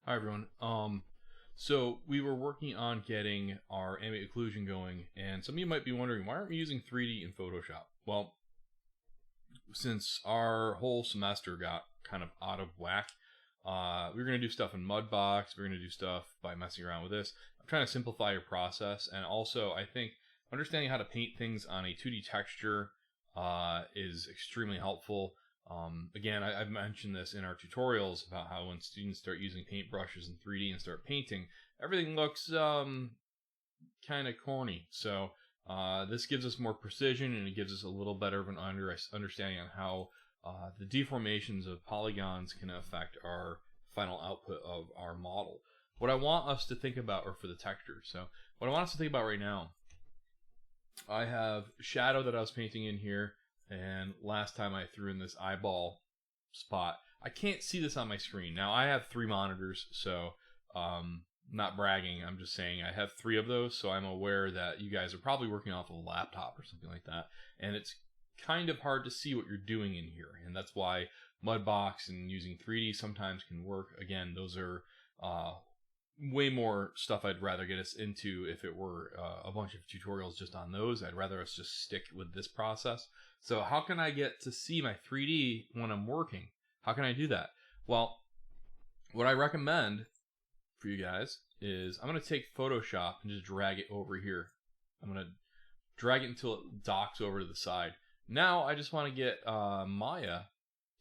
Hi everyone. So we were working on getting our ambient occlusion going, and some of you might be wondering, why aren't we using 3D in Photoshop? Well, since our whole semester got kind of out of whack, we were going to do stuff in Mudbox, we're going to do stuff by messing around with this. I'm trying to simplify your process, and also I think understanding how to paint things on a 2D texture is extremely helpful. Again, I've mentioned this in our tutorials about how when students start using paintbrushes in 3D and start painting, everything looks kind of corny. So this gives us more precision, and it gives us a little better of an understanding on how the deformations of polygons can affect our final output of our model. What I want us to think about are for the texture. So what I want us to think about right now, I have shadow that I was painting in here. And last time I threw in this eyeball spot. I can't see this on my screen. Now I have 3 monitors, so not bragging, I'm just saying I have 3 of those, so I'm aware that you guys are probably working off of a laptop or something like that. And it's kind of hard to see what you're doing in here. And that's why Mudbox and using 3D sometimes can work. Again, those are way more stuff I'd rather get us into if it were a bunch of tutorials just on those. I'd rather us just stick with this process. So how can I get to see my 3D when I'm working? How can I do that? Well, what I recommend for you guys is I'm going to take Photoshop and just drag it over here. I'm going to drag it until it docks over to the side. Now I just want to get Maya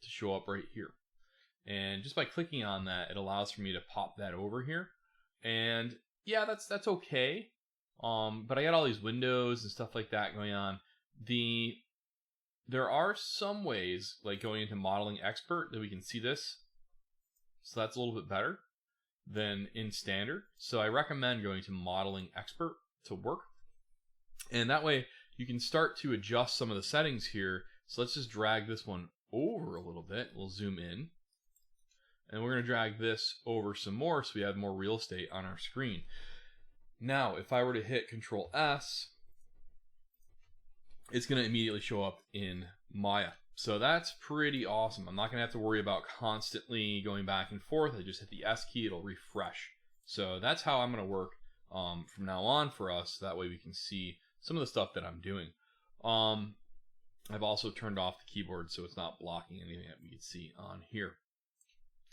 to show up right here. And just by clicking on that, it allows for me to pop that over here. And yeah, that's okay. But I got all these windows and stuff like that going on. There are some ways, like going into Modeling Expert, that we can see this. So that's a little bit better than in Standard. So I recommend going to Modeling Expert to work. And that way you can start to adjust some of the settings here. So let's just drag this one over a little bit. We'll zoom in. And we're going to drag this over some more so we have more real estate on our screen. Now, if I were to hit Control S, it's going to immediately show up in Maya. So that's pretty awesome. I'm not going to have to worry about constantly going back and forth. I just hit the S key, it'll refresh. So that's how I'm going to work from now on for us. That way we can see some of the stuff that I'm doing. I've also turned off the keyboard so it's not blocking anything that we can see on here.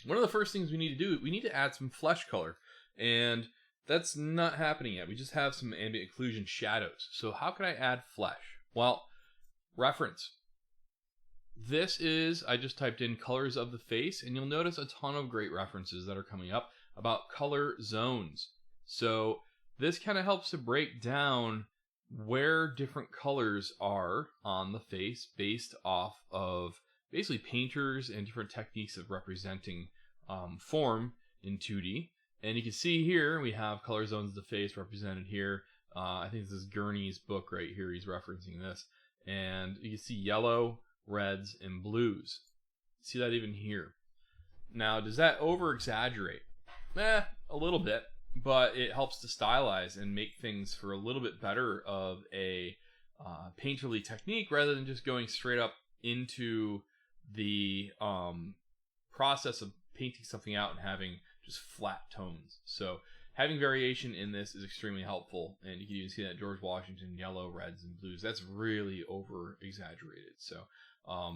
One of the first things we need to do, we need to add some flesh color. And that's not happening yet. We just have some ambient occlusion shadows. So how can I add flesh? Well, reference. This is, I just typed in colors of the face, and you'll notice a ton of great references that are coming up about color zones. So this kind of helps to break down where different colors are on the face based off of basically painters and different techniques of representing form in 2D. And you can see here we have color zones of the face represented here. I think this is Gurney's book right here. He's referencing this. And you can see yellow, reds, and blues. See that even here. Now, does that over-exaggerate? A little bit. But it helps to stylize and make things for a little bit better of a painterly technique rather than just going straight up into the process of painting something out and having just flat tones. So having variation in this is extremely helpful, and you can even see that George Washington yellow, reds, and blues. That's really over exaggerated. So a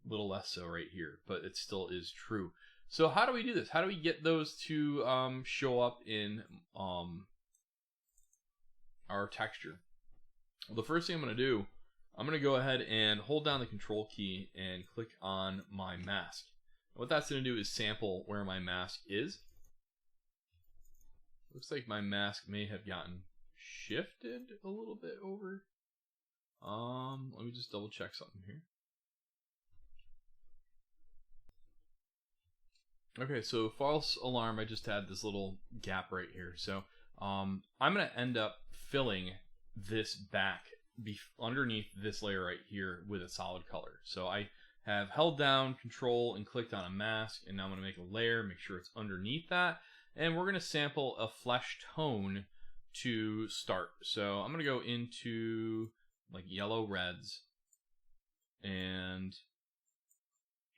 little less so right here, but it still is true. So how do we do this? How do we get those to show up in our texture? Well, the first thing I'm going to do, I'm going to go ahead and hold down the control key and click on my mask. And what that's going to do is sample where my mask is. Looks like my mask may have gotten shifted a little bit over. Let me just double check something here. Okay, so false alarm, I just had this little gap right here. So I'm going to end up filling this back underneath this layer right here with a solid color. So I have held down Control and clicked on a mask, and now I'm going to make a layer, make sure it's underneath that. And we're going to sample a flesh tone to start. So I'm going to go into like yellow reds and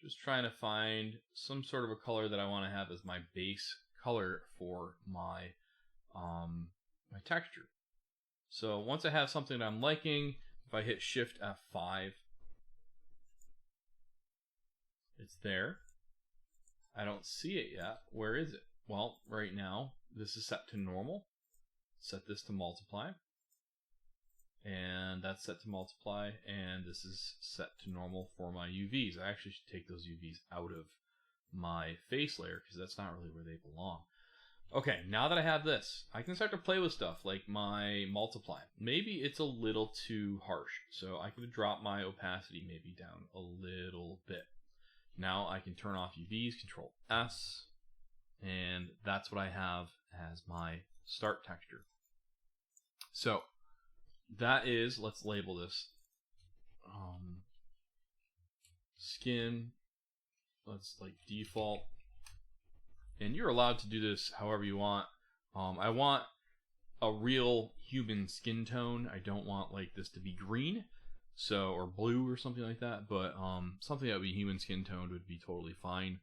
just trying to find some sort of a color that I want to have as my base color for my my texture. So once I have something that I'm liking, if I hit Shift F5, it's there. I don't see it yet. Where is it? Well, right now, this is set to normal. Set this to multiply. And that's set to multiply. And this is set to normal for my UVs. I actually should take those UVs out of my face layer because that's not really where they belong. Okay, now that I have this, I can start to play with stuff like my multiply. Maybe it's a little too harsh, so I could drop my opacity maybe down a little bit. Now I can turn off UVs, Control S, and that's what I have as my start texture. So that is, let's label this skin. Let's like default. And you're allowed to do this however you want. I want a real human skin tone. I don't want like this to be green, so or blue or something like that. But something that would be human skin toned would be totally fine.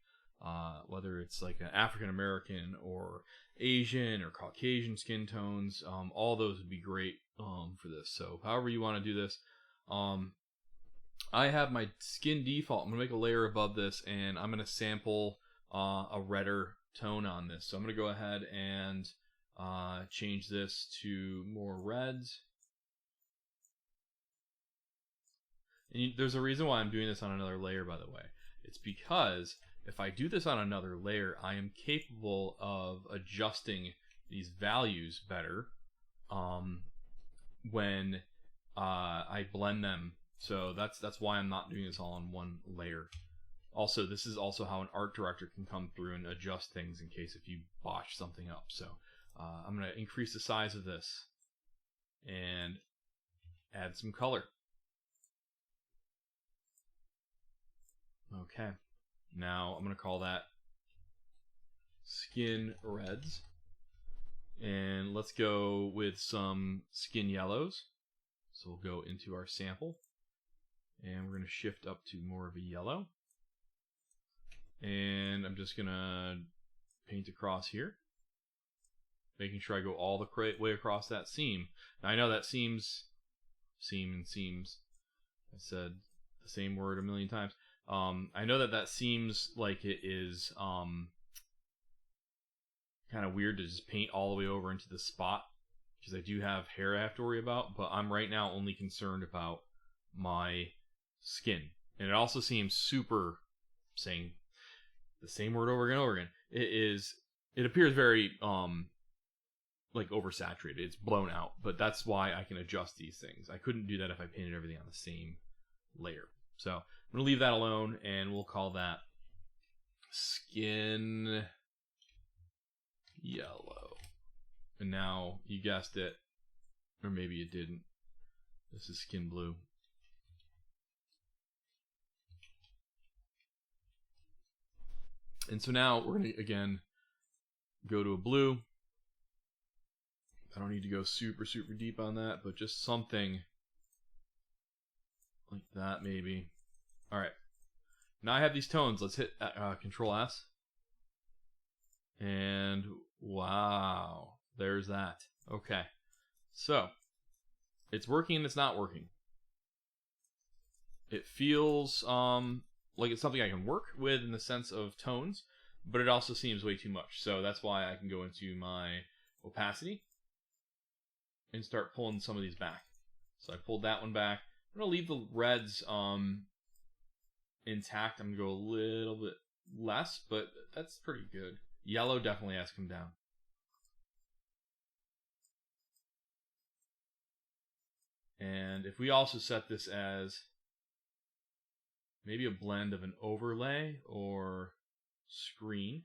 Whether it's like an African American or Asian or Caucasian skin tones, all those would be great for this. So however you want to do this. I have my skin default. I'm gonna make a layer above this, and I'm gonna sample a redder tone on this. So I'm going to go ahead and change this to more reds. And there's a reason why I'm doing this on another layer, by the way. It's because if I do this on another layer, I am capable of adjusting these values better when I blend them. So that's why I'm not doing this all on one layer. Also, this is also how an art director can come through and adjust things in case if you botch something up. So I'm going to increase the size of this and add some color. Okay, now I'm going to call that skin reds. And let's go with some skin yellows. So we'll go into our sample and we're going to shift up to more of a yellow. And I'm just going to paint across here, making sure I go all the way across that seam. Now I know that seams, I said the same word a million times. I know that seems like it is kind of weird to just paint all the way over into the spot, because I do have hair I have to worry about, but I'm right now only concerned about my skin. And it also seems super, saying the same word over and over again. It appears very like oversaturated. It's blown out, but that's why I can adjust these things. I couldn't do that if I painted everything on the same layer. So I'm gonna leave that alone, and we'll call that skin yellow. And now you guessed it, or maybe you didn't. This is skin blue. And so now we're going to, again, go to a blue. I don't need to go super deep on that, but just something like that maybe. All right. Now I have these tones. Let's hit Control S. And wow, there's that. Okay. So it's working and it's not working. It feels like it's something I can work with in the sense of tones, but it also seems way too much. So that's why I can go into my opacity and start pulling some of these back. So I pulled that one back. I'm going to leave the reds intact. I'm going to go a little bit less, but that's pretty good. Yellow definitely has to come down. And if we also set this as maybe a blend of an overlay or screen.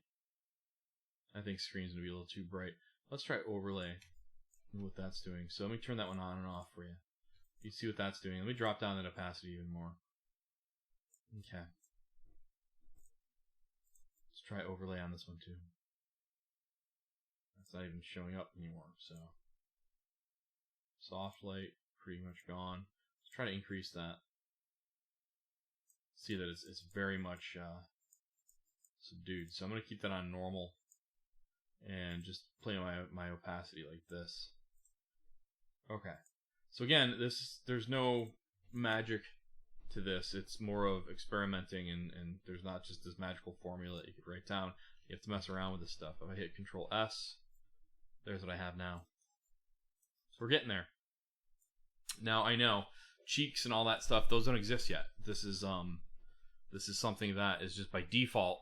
I think screen's going to be a little too bright. Let's try overlay and what that's doing. So let me turn that one on and off for you. You see what that's doing. Let me drop down that opacity even more. Okay. Let's try overlay on this one too. That's not even showing up anymore. So soft light, pretty much gone. Let's try to increase that. See that it's very much subdued. So I'm going to keep that on normal. and just play my opacity like this. Okay. So again, there's no magic to this. It's more of experimenting, and there's not just this magical formula that you could write down. You have to mess around with this stuff. If I hit Control S, there's what I have now. So we're getting there. Now I know cheeks and all that stuff, those don't exist yet. This is something that is just by default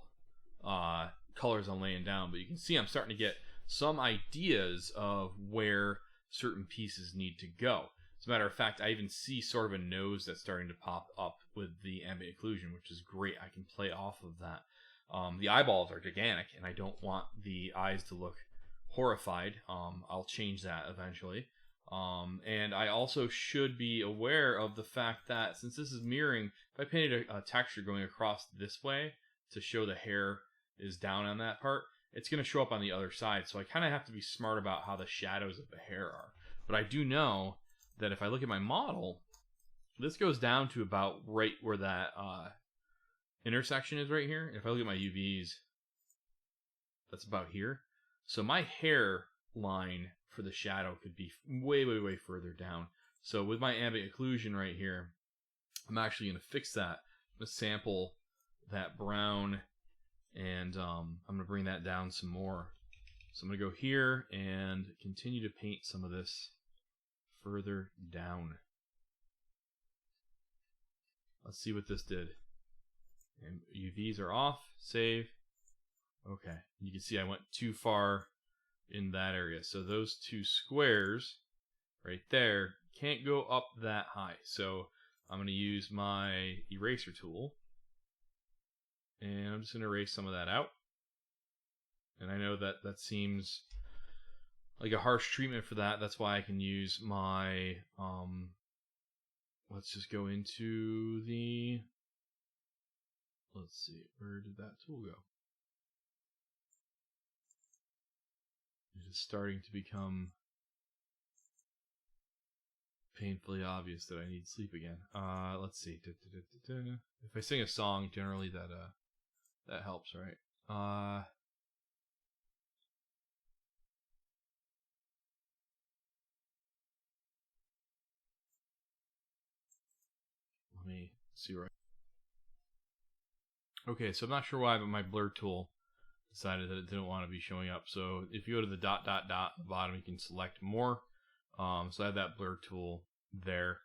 colors I'm laying down, but you can see I'm starting to get some ideas of where certain pieces need to go. As a matter of fact, I even see sort of a nose that's starting to pop up with the ambient occlusion, which is great. I can play off of that. The eyeballs are gigantic, and I don't want the eyes to look horrified. I'll change that eventually. And I also should be aware of the fact that since this is mirroring, if I painted a texture going across this way to show the hair is down on that part, it's going to show up on the other side. So I kind of have to be smart about how the shadows of the hair are. But I do know that if I look at my model, this goes down to about right where that intersection is right here. If I look at my UVs, that's about here. So my hair line for the shadow could be way, way, way further down. So with my ambient occlusion right here, I'm actually going to fix that. I'm going to sample that brown, and I'm going to bring that down some more. So I'm going to go here and continue to paint some of this further down. Let's see what this did. And UVs are off. Save. Okay. You can see I went too far in that area. So those two squares right there can't go up that high. So I'm going to use my eraser tool, and I'm just going to erase some of that out. And I know that that seems like a harsh treatment for that. That's why I can use my let's just go into the, let's see, where did that tool go? It is starting to become painfully obvious that I need sleep again. Let's see. If I sing a song, generally that helps, right? Let me see right. Okay, so I'm not sure why, but my blur tool decided that it didn't want to be showing up. So if you go to the dot at the bottom, you can select more. So I have that blur tool there.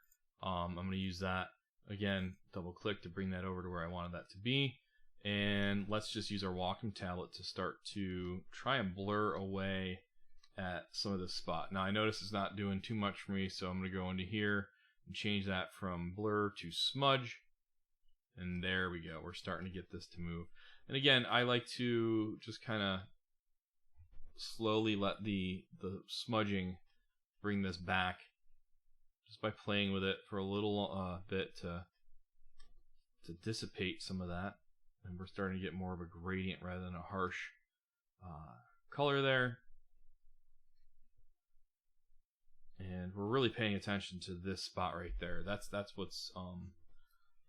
I'm going to use that again, double click to bring that over to where I wanted that to be. And let's just use our Wacom tablet to start to try and blur away at some of this spot. Now I notice it's not doing too much for me, so I'm going to go into here and change that from blur to smudge. And there we go. We're starting to get this to move. And again, I like to just kind of slowly let the smudging bring this back just by playing with it for a little bit to dissipate some of that. And we're starting to get more of a gradient rather than a harsh color there. And we're really paying attention to this spot right there. That's what's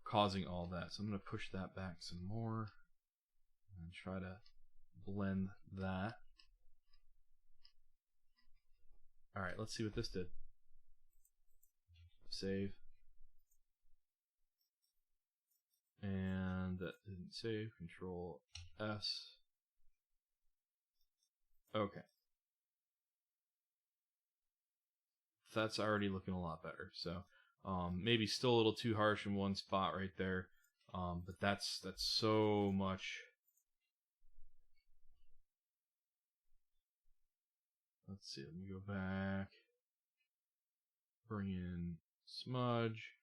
causing all that. So I'm going to push that back some more and try to blend that. All right, let's see what this did. Save. And that didn't save. Control S. Okay. That's already looking a lot better. So maybe still a little too harsh in one spot right there. But that's so much. Let's see, let me go back. Bring in smudge.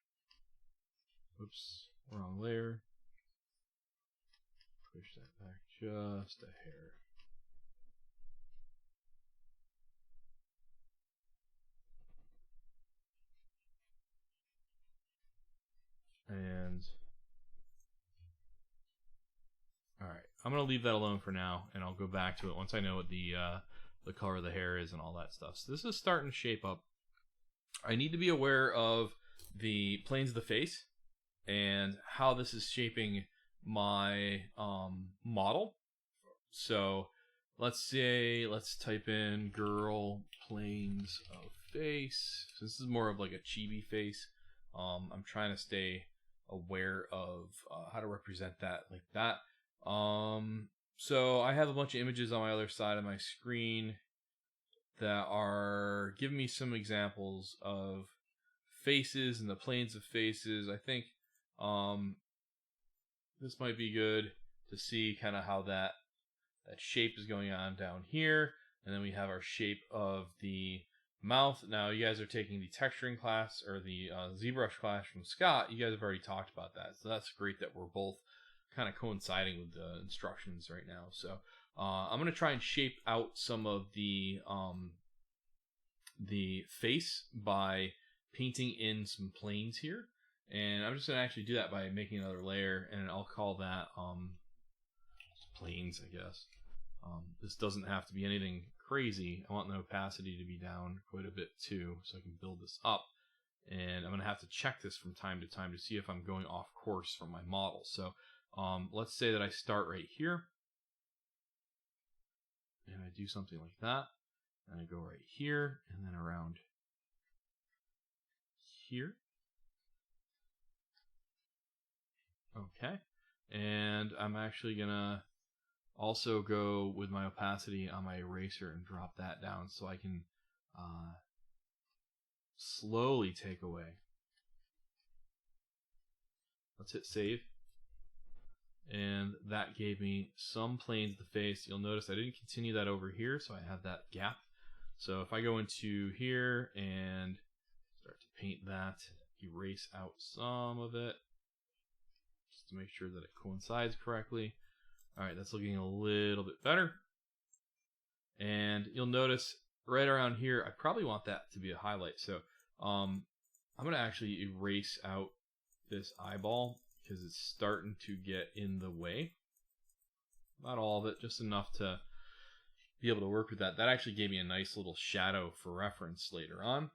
Oops, wrong layer. Push that back just a hair. And all right, I'm gonna leave that alone for now, and I'll go back to it once I know what the color of the hair is and all that stuff. So this is starting to shape up. I need to be aware of the planes of the face and how this is shaping my model. So let's type in girl planes of face. So this is more of like a chibi face. I'm trying to stay aware of how to represent that like that. So I have a bunch of images on my other side of my screen that are giving me some examples of faces and the planes of faces. I think this might be good to see kind of how that shape is going on down here. And then we have our shape of the mouth. Now you guys are taking the texturing class or the ZBrush class from Scott. You guys have already talked about that. So that's great that we're both kind of coinciding with the instructions right now. So I'm going to try and shape out some of the face by painting in some planes here. And I'm just going to actually do that by making another layer, and I'll call that planes, I guess. This doesn't have to be anything crazy. I want the opacity to be down quite a bit too, so I can build this up. And I'm going to have to check this from time to time to see if I'm going off course from my model. So let's say that I start right here, and I do something like that, and I go right here, and then around here. Okay, and I'm actually gonna also go with my opacity on my eraser and drop that down so I can slowly take away. Let's hit save. And that gave me some planes of the face. You'll notice I didn't continue that over here, so I have that gap. So if I go into here and start to paint that, erase out some of it, just to make sure that it coincides correctly. All right, that's looking a little bit better. And you'll notice right around here, I probably want that to be a highlight. So I'm going to actually erase out this eyeball because it's starting to get in the way. Not all of it, just enough to be able to work with that. That actually gave me a nice little shadow for reference later on.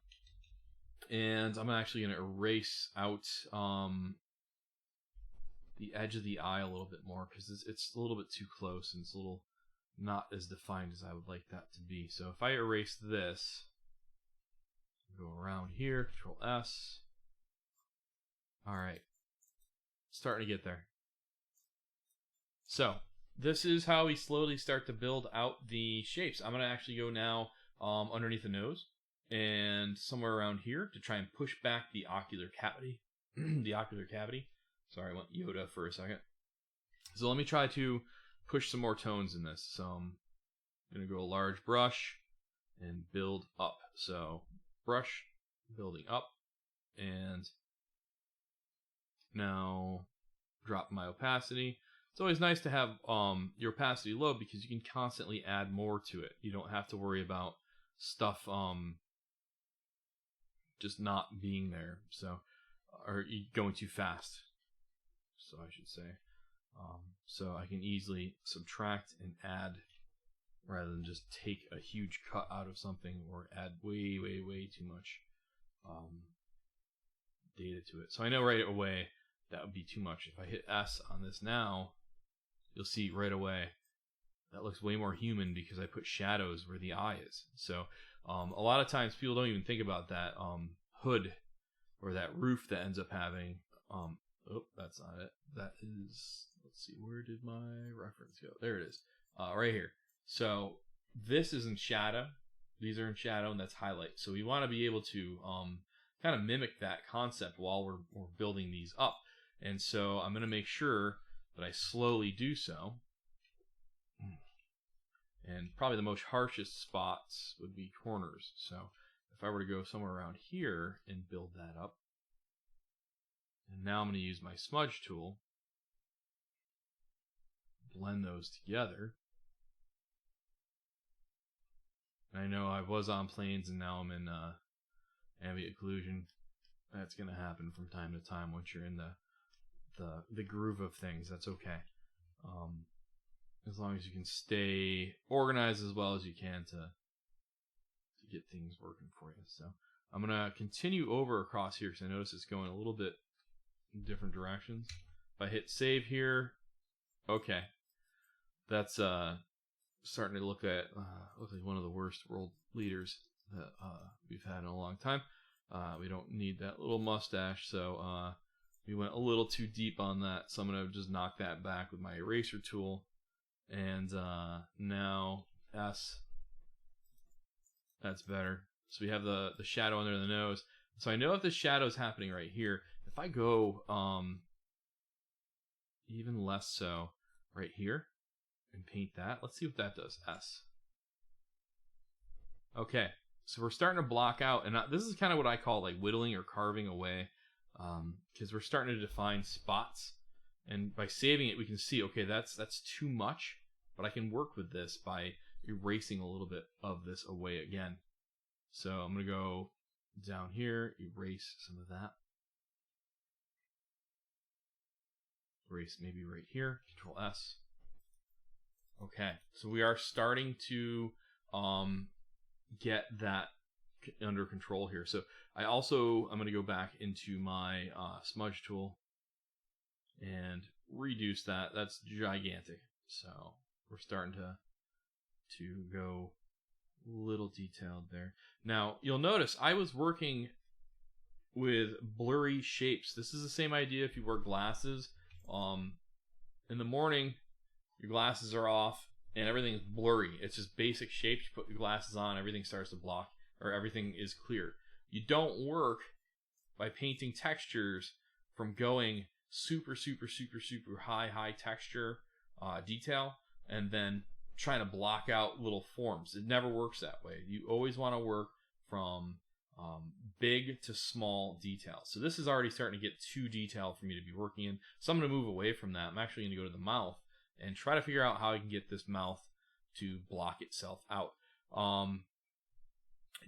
And I'm actually going to erase out the edge of the eye a little bit more because it's a little bit too close and it's a little not as defined as I would like that to be. So if I erase this, go around here, Control S. All right, starting to get there. So this is how we slowly start to build out the shapes. I'm going to actually go now underneath the nose and somewhere around here to try and push back the ocular cavity. The ocular cavity. Sorry, I went Yoda for a second. So let me try to push some more tones in this. So I'm going to go a large brush and build up. So brush, building up, and now drop my opacity. It's always nice to have your opacity low because you can constantly add more to it. You don't have to worry about stuff just not being there. So, or going too fast. So I should say. So I can easily subtract and add rather than just take a huge cut out of something or add way too much data to it. So I know right away that would be too much. If I hit S on this now, you'll see right away that looks way more human because I put shadows where the eye is. So a lot of times people don't even think about that hood or that roof that ends up having oh, that's not it. That is, let's see, where did my reference go? There it is, right here. So this is in shadow. These are in shadow, and that's highlight. So we want to be able to kind of mimic that concept while we're building these up. And so I'm going to make sure that I slowly do so. And probably the most harshest spots would be corners. So if I were to go somewhere around here and build that up, and now I'm going to use my Smudge Tool, blend those together. I know I was on planes and now I'm in ambient occlusion. That's going to happen from time to time once you're in the groove of things. That's okay. As long as you can stay organized as well as you can to get things working for you. So I'm going to continue over across here because I notice it's going a little bit in different directions. If I hit save here, okay, that's starting to look like one of the worst world leaders that we've had in a long time. We don't need that little mustache, so we went a little too deep on that. So I'm gonna just knock that back with my eraser tool, and now S. That's better. So we have the shadow under the nose. So I know if the shadow is happening right here. If I go even less so right here and paint that, let's see what that does. S. Okay, so we're starting to block out, and this is kind of what I call like whittling or carving away, because we're starting to define spots. And by saving it, we can see, okay, that's too much, but I can work with this by erasing a little bit of this away again. So I'm going to go down here, erase some of that. Erase maybe right here, Control S. Okay, so we are starting to get that under control here. So I'm going to go back into my Smudge Tool and reduce that. That's gigantic. So we're starting to go a little detailed there. Now, you'll notice I was working with blurry shapes. This is the same idea if you wear glasses. In the morning, your glasses are off and everything is blurry. It's just basic shapes. You put your glasses on, everything starts to block, or everything is clear. You don't work by painting textures from going super high texture detail and then trying to block out little forms. It never works that way. You always want to work from big to small details. So this is already starting to get too detailed for me to be working in. So I'm going to move away from that. I'm actually going to go to the mouth and try to figure out how I can get this mouth to block itself out.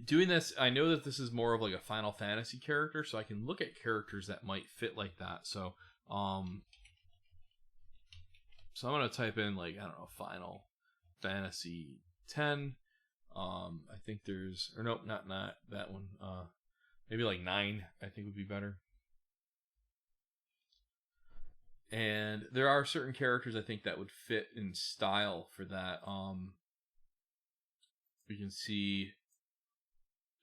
Doing this, I know that this is more of like a Final Fantasy character, so I can look at characters that might fit like that. So I'm going to type in like, I don't know, Final Fantasy 10. I think there's, or nope, not that one. Maybe like 9, I think would be better. And there are certain characters I think that would fit in style for that. We can see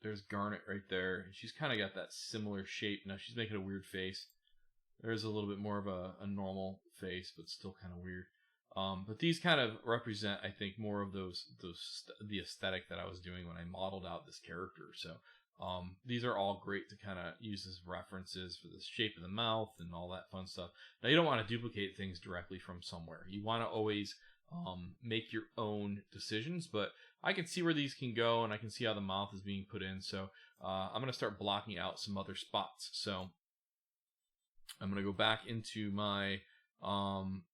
there's Garnet right there. She's kind of got that similar shape. Now she's making a weird face. There's a little bit more of a normal face, but still kind of weird. But these kind of represent, I think, more of the aesthetic that I was doing when I modeled out this character. So these are all great to kind of use as references for the shape of the mouth and all that fun stuff. Now, you don't want to duplicate things directly from somewhere. You want to always make your own decisions, but I can see where these can go, and I can see how the mouth is being put in. So I'm going to start blocking out some other spots. So I'm going to go back into my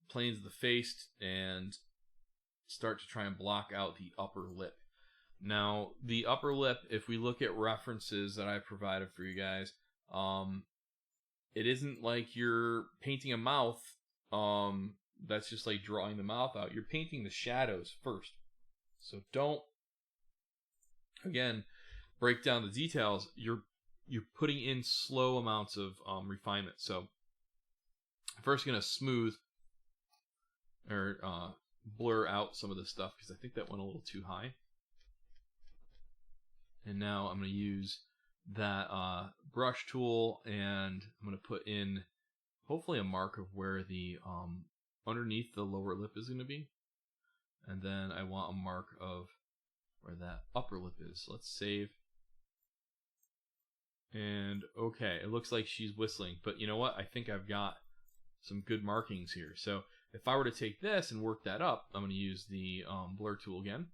planes of the face and start to try and block out the upper lip. Now, the upper lip, if we look at references that I provided for you guys, it isn't like you're painting a mouth that's just like drawing the mouth out. You're painting the shadows first. So don't, again, break down the details. You're putting in slow amounts of refinement. So first going to smooth or blur out some of this stuff because I think that went a little too high. And now I'm going to use that brush tool, and I'm going to put in hopefully a mark of where the underneath the lower lip is going to be. And then I want a mark of where that upper lip is. Let's save. And okay, it looks like she's whistling, but you know what? I think I've got some good markings here. So if I were to take this and work that up, I'm going to use the blur tool again.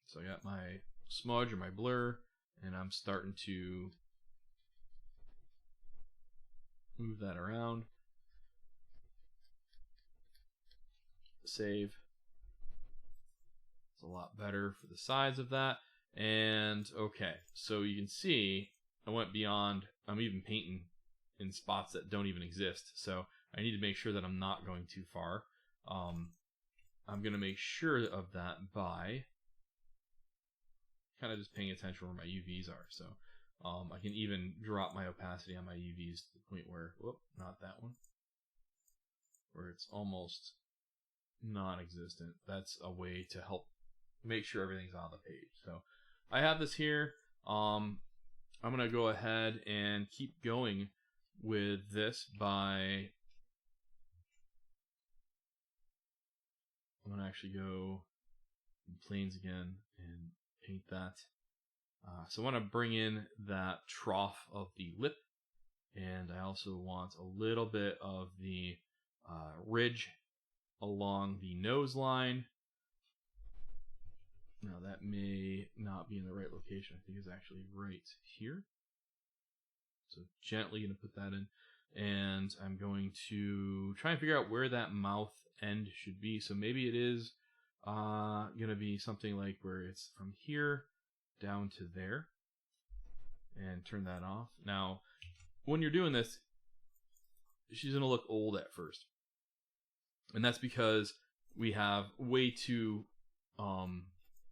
So I got my smudge or my blur, and I'm starting to move that around. Save. It's a lot better for the size of that. And okay, so you can see I went beyond. I'm even painting in spots that don't even exist. So I need to make sure that I'm not going too far. I'm going to make sure of that by kind of just paying attention where my UVs are. So I can even drop my opacity on my UVs to the point where, whoop, not that one, where it's almost non-existent. That's a way to help make sure everything's on the page. So I have this here. I'm gonna go ahead and keep going with this by, I'm gonna actually go in planes again and paint that. So I want to bring in that trough of the lip, and I also want a little bit of the ridge along the nose line. Now that may not be in the right location. I think it's actually right here. So gently going to put that in, and I'm going to try and figure out where that mouth end should be. So maybe it is going to be something like where it's from here down to there, and turn that off. Now, when you're doing this, she's going to look old at first, and that's because we have way too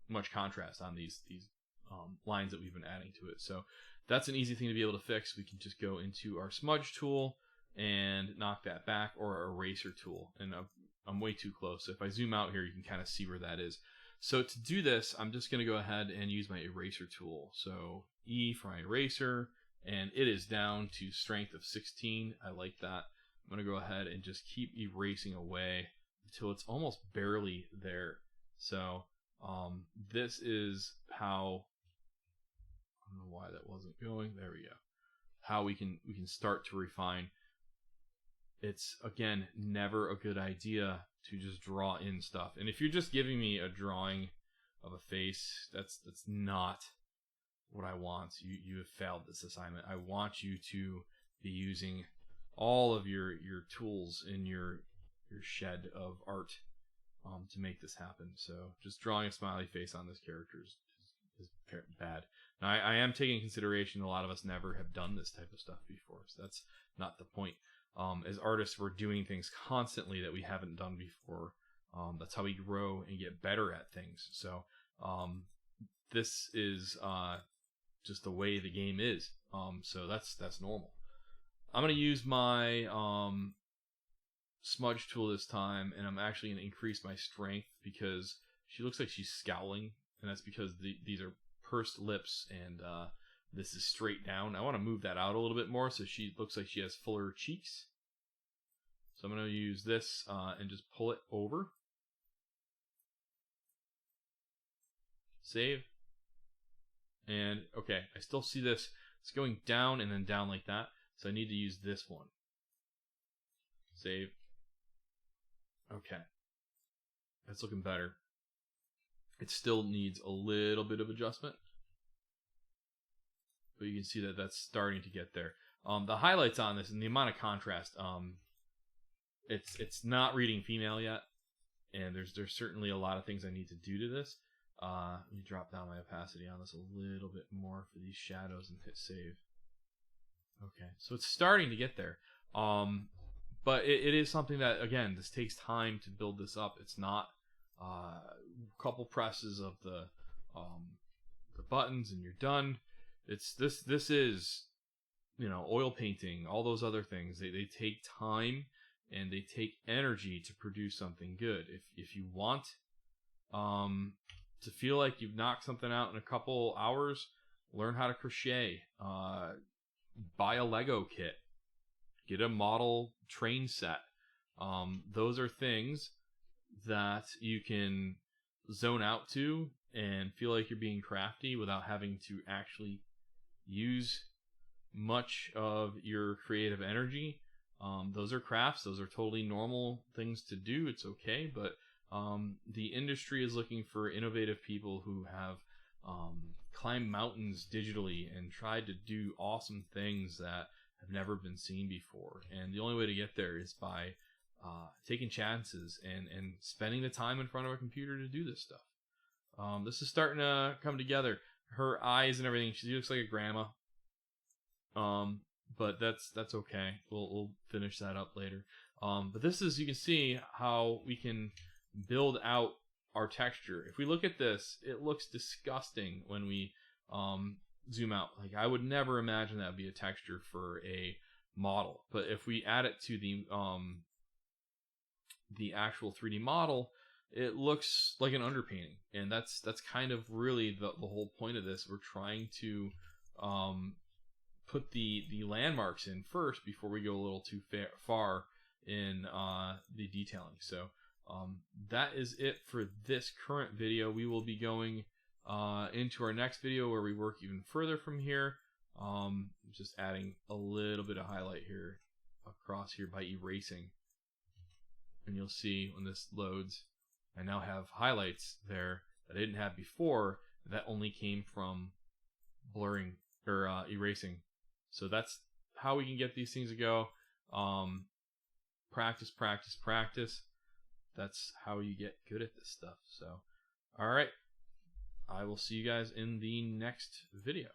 much contrast on these lines that we've been adding to it. So that's an easy thing to be able to fix. We can just go into our smudge tool and knock that back, or our eraser tool. And I'm way too close. So if I zoom out here, you can kind of see where that is. So to do this, I'm just going to go ahead and use my eraser tool. So E for my eraser, and it is down to strength of 16. I like that. I'm going to go ahead and just keep erasing away until it's almost barely there. So this is how, I don't know why that wasn't going. There we go. How we can start to refine. It's, again, never a good idea to just draw in stuff. And if you're just giving me a drawing of a face, that's not what I want. You have failed this assignment. I want you to be using all of your tools in your shed of art to make this happen. So just drawing a smiley face on this character is bad. Now, I am taking into consideration a lot of us never have done this type of stuff before, so that's not the point. As artists, we're doing things constantly that we haven't done before. That's how we grow and get better at things. So this is just the way the game is. So that's normal. I'm going to use my smudge tool this time, and I'm actually going to increase my strength because she looks like she's scowling, and that's because these are pursed lips, and this is straight down. I want to move that out a little bit more so she looks like she has fuller cheeks. So I'm going to use this and just pull it over. Save. And okay, I still see this. It's going down and then down like that. So I need to use this one. Save. Okay. That's looking better. It still needs a little bit of adjustment, but you can see that that's starting to get there. The highlights on this and the amount of contrast, it's not reading female yet, and there's certainly a lot of things I need to do to this. Let me drop down my opacity on this a little bit more for these shadows and hit save. Okay, so it's starting to get there. But it is something that, again, this takes time to build this up. It's not a couple presses of the buttons and you're done. It's this is, oil painting, all those other things. They take time and they take energy to produce something good. If you want to feel like you've knocked something out in a couple hours, learn how to crochet. Buy a Lego kit. Get a model train set. Those are things that you can zone out to and feel like you're being crafty without having to actually use much of your creative energy. Those are crafts. Those are totally normal things to do. It's okay, but the industry is looking for innovative people who have climbed mountains digitally and tried to do awesome things that have never been seen before. And the only way to get there is by taking chances and spending the time in front of a computer to do this stuff. This is starting to come together. Her eyes and everything, she looks like a grandma. But that's okay. We'll finish that up later. But this is, you can see how we can build out our texture. If we look at this, it looks disgusting when we zoom out. Like, I would never imagine that would be a texture for a model. But if we add it to the actual 3D model, it looks like an underpainting, and that's kind of really the whole point of this. We're trying to put the landmarks in first before we go a little too far in the detailing. So that is it for this current video. We will be going into our next video where we work even further from here. Just adding a little bit of highlight here across here by erasing, and you'll see when this loads, I now have highlights there that I didn't have before. That only came from blurring or erasing. So that's how we can get these things to go. Practice, practice, practice. That's how you get good at this stuff. So, all right. I will see you guys in the next video.